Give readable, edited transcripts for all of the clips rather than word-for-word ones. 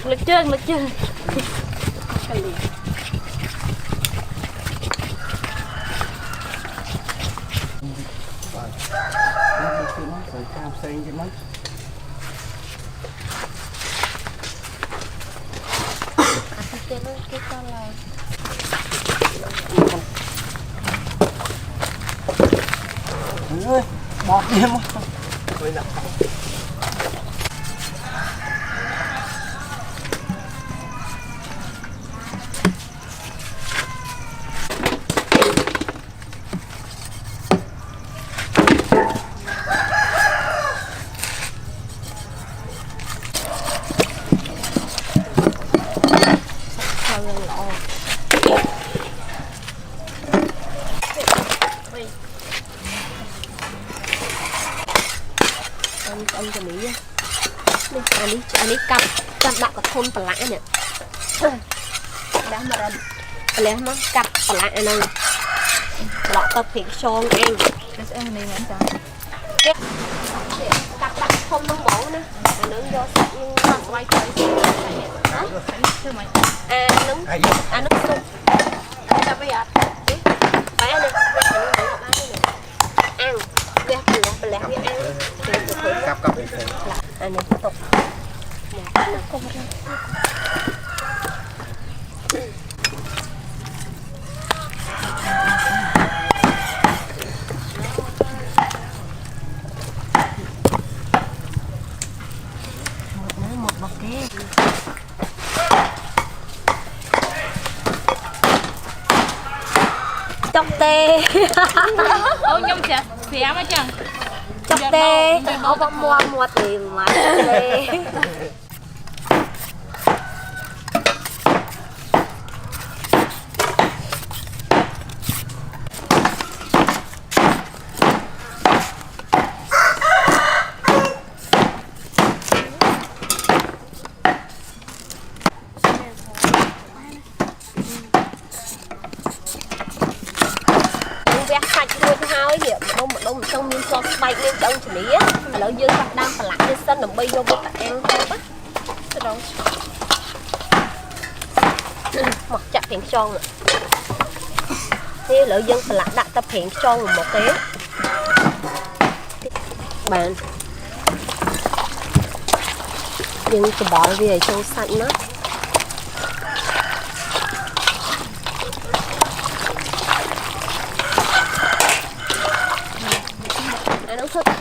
lực chương cái liền cam xanh cái mắt cái con là ơi bọt đi em ơi nè anh cho mỹ anh đi cặp đặt vào thôn bà lạ nè đã mà ra lấy nó cặp bà lạ này lọ tập hiện son ăn cái này anh chọn cặp đặt thôn nông bổ nữa nướng vô sạch nhưng mà quay tới nướng nướng sung ta bây giờ phải ăn đi ăn bè ăn cặp anh này tiếp tục một bọc kia chọc tê ô nhung chả xé mà chẳng chọc tê ô bông mua thì mà tê đông trong miếng cho bay miếng đông chỉ lý á lỡ dương mặt đang phải lại như sân đồng bay vô bột ăn thôi á cái đó mặc chặt hiện son rồi thế lỡ dương phải lại đặt tập hiện son một cái bạn nhưng cái bỏ về trong xanh đó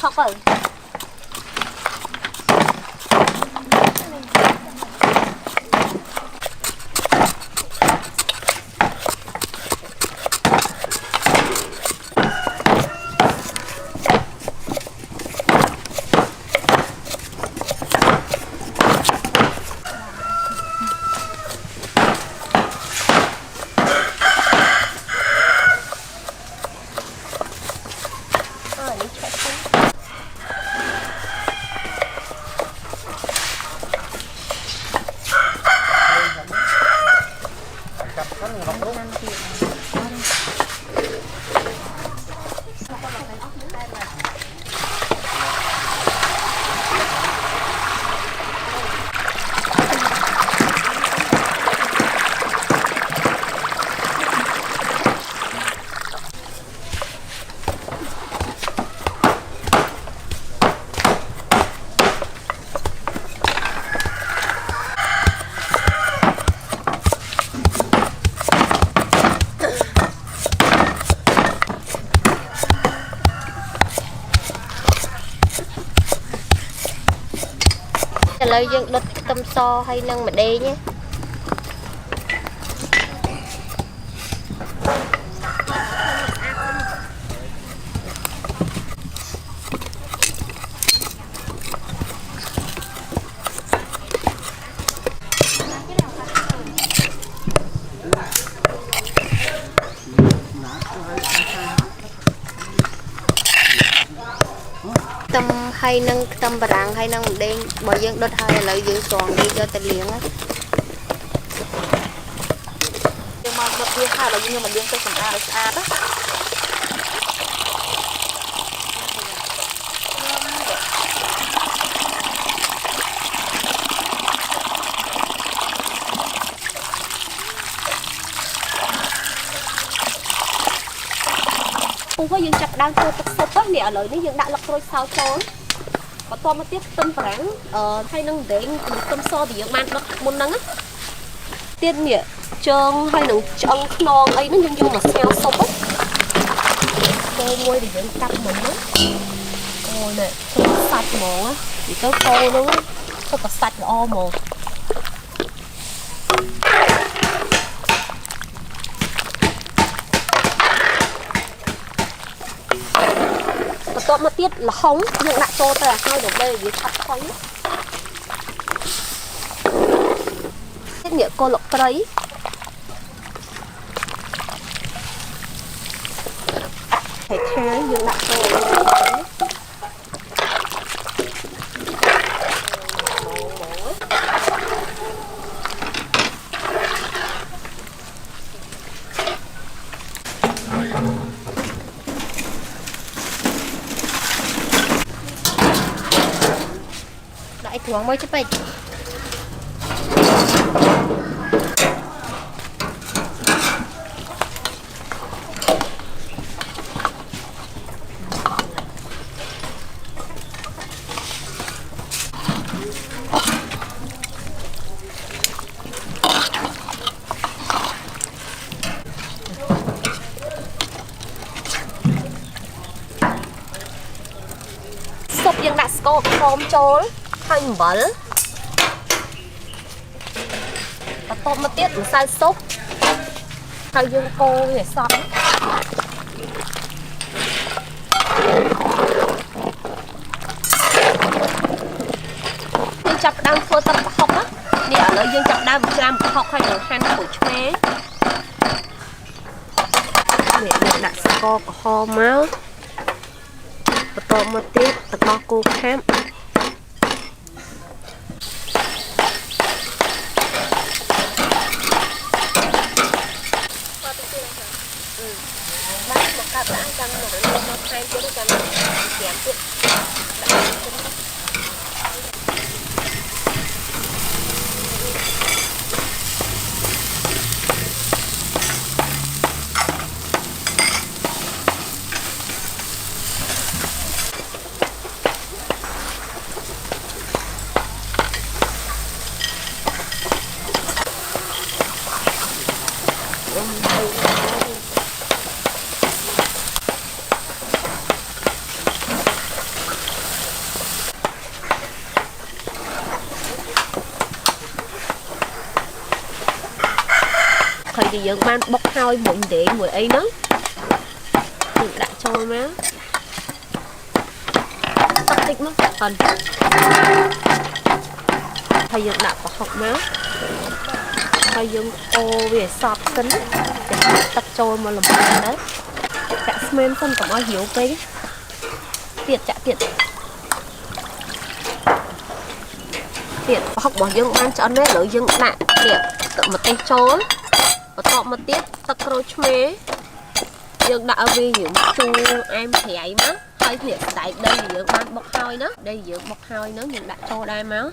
khóc rồi lời dân đứt tâm so hay nâng mà đê nhé tâm hay nâng tâm bà ràng hay nâng đen bởi dân đất hay là dân toàn đi cho tên liền á nhưng mà một viên hai là nhưng mà dân cho phần A là A đó ហូយើងចាប់ដើមធ្វើទឹកស៊ុបហ្នឹងនេះឥឡូវនេះយើងដាក់លឹកក្រូចសើចចូលបន្តមកទៀតខ្ទឹមបារាំងហើយនឹងដេងខ្ទឹមសដែលយើងបានដុតមុនហ្នឹងទៀតនេះជើងហើយនឹងឆ្អឹងខ្នងអីហ្នឹងយើងយកមកស្ងោរស៊ុបគោមួយដែលយើងកាប់មុនហ្នឹងអូនេះធ្វើសាច់ហ្មងនិយាយទៅគោហ្នឹងធ្វើតែសាច់ល្អហ្មងបន្ទាប់មកទៀតល្ហុងយើងដាក់ចូលទៅឲ្យដើម្បីវាឆាប់ផុយទៀតនេះគល់លក់ត្រីហើយខាយយើងដាក់ចូលដាក់ឲ្យគ្រឿងមួយចុះពេកស៊ុបយើងដាក់ស្ករក្រមចូលហើយអំបិលបន្ទាប់មកទៀតម្សៅស៊ុបហើយយើងកូរវាសព្វយើងចាប់ផ្ដើមធ្វើទឹកប្រហុកនេះឥឡូវយើងចាប់ផ្ដើមច្រាំប្រហុកហើយនឹងហាន់ក្រូចឆ្មានេះយើងដាក់ស្ករក្រហមមកបន្ទាប់មកទៀតទឹកដោះគោខាប់បានមកកាត់ឡើងចាំមកថែមទៀតចាំត្រៀមទៀតហើយដែលយើងបានបុកហើយមួយដេងមួយអីហ្នឹងយើងដាក់ចូលមកទឹកតិចមកអត់ហើយយើងដាក់ប្រហុកមកហើយយើងអូវាសប់សិនទឹកចូលមកលំបាកទៅចាក់ស្មានសិនកុំឲ្យរាវពេកទៀតចាក់ទៀតប្រហុករបស់យើងបានឆ្អិនហើយឥឡូវយើងដាក់នេះទឹកម្ទេសចូលបន្ទាប់មកទៀតទឹកក្រូចឆ្មាយើងដាក់ឲ្យវារាងជូរអែមប្រៃមកហើយនេះសណ្តែកដីដែលយើងបានបុកហើយណាដីយើងបុកហើយហ្នឹងយើងដាក់ចូលដែរមក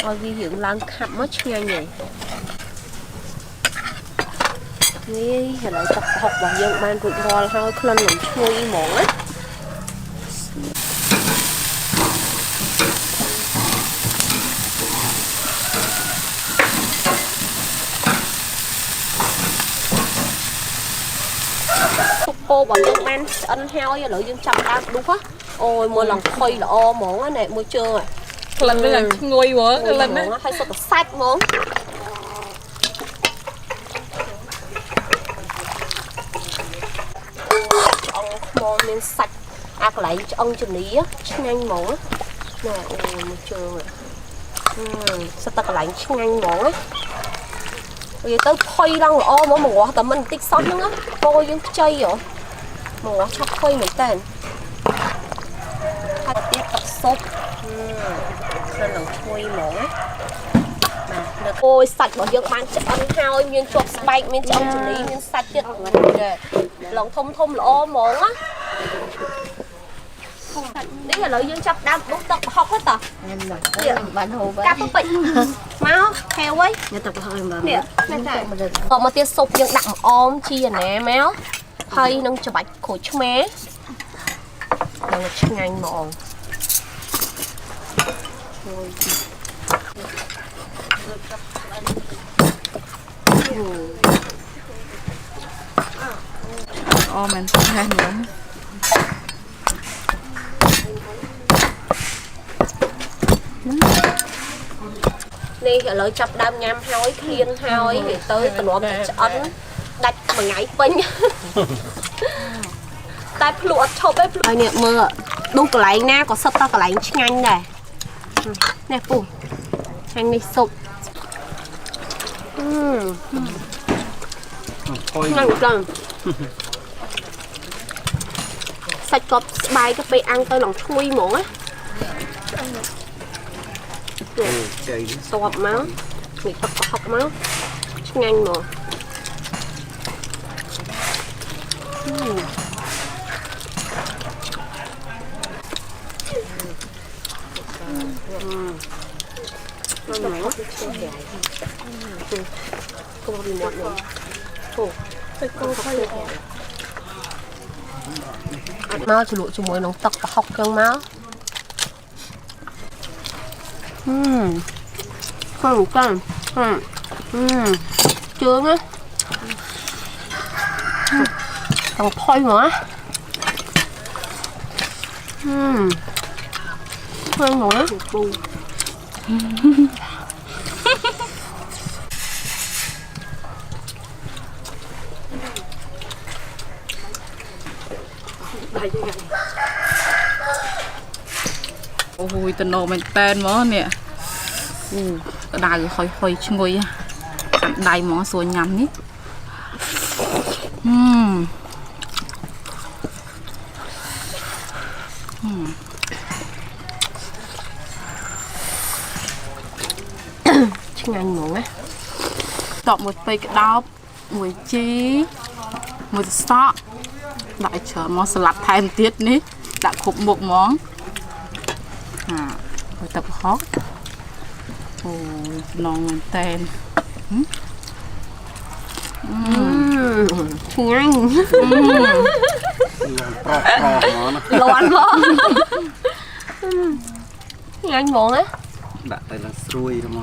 ឲ្យវារាងឡើងខាប់មកឆ្ងាញ់ហើយនេះឥឡូវទឹកប្រហុករបស់យើងបានរួចរាល់ហើយក្លិននឹងឈ្ងុយហ្មងណាគោរបស់យើងបានឆ្អិនហើយឥឡូវយើងចាប់ដើមដុះអូយមើលឡើងខុយល្អហ្មងណាមួយជើងក្លិនវាឡើងឈ្ងុយហ្មងក្លិនណាហើយសុទ្ធតែសាច់ហ្មងឆ្អឹងខ្មោចមានសាច់អាកន្លែងឆ្អឹងជំនីឆ្ងាញ់ហ្មងណាអូយមួយជើងសុទ្ធតែកន្លែងឆ្ងាញ់ហ្មងវាទៅផុយឡើងល្អហ្មងមកតែមិនបន្តិចសោះហ្នឹងគោយើងខ្ចីហ៎មកឆាប់ផុយមែនតើហើយទៀតទឹកស៊ុបគឺនឹងឈ្ងុយហ្មងបាទអូយសាច់របស់យើងបានឆ្អិនហើយមានជាប់ស្បែកមានឆ្អឹងជំនីមានសាច់ទៀតឡងធំល្អហ្មងណានេះឥឡូវយើងចាប់ដើមដុសទឹកប្រហុកហ្នឹងតោះបានហូបកាប់ទៅពេញមកហេវអីនេះទឹកប្រហុកបាននេះតែមកទៀតស៊ុបយើងដាក់ម្អមជីអាណាមក hơi nông cho bạch khổ chú mé đang là chung anh mòn mình hay nữa đi ở lối chập đam nhám hói khiên hói thì tới từ nó ấn đặt mà ngày pin tai lụa chộp ấy ai nè mưa đu cái lại na có sắp tao cái lại nhanh này nè phụ nhanh đi sụp nhanh lần sạch cọp bài cái bê ăn tới lòng chui muỗng á sọp máu người tập học máu nhanh mà không bị mọt nữa máu cho lụa cho muối nóng tật và học trong máu không cần chưa á còn thôi nữa thôi nữa ôi tao nổ mình tên mó nè đài hơi hơi chui đài mó xôi nhắm nhít nhanh muỗng á tọt một cây cái đau mùi chi mùi sọ đại chờ món salad thêm tiết ní đã khúc một món mùi tập hót ôi non tên nhanh loạn quá nhanh muỗng á đặt tay là xuôi rồi mà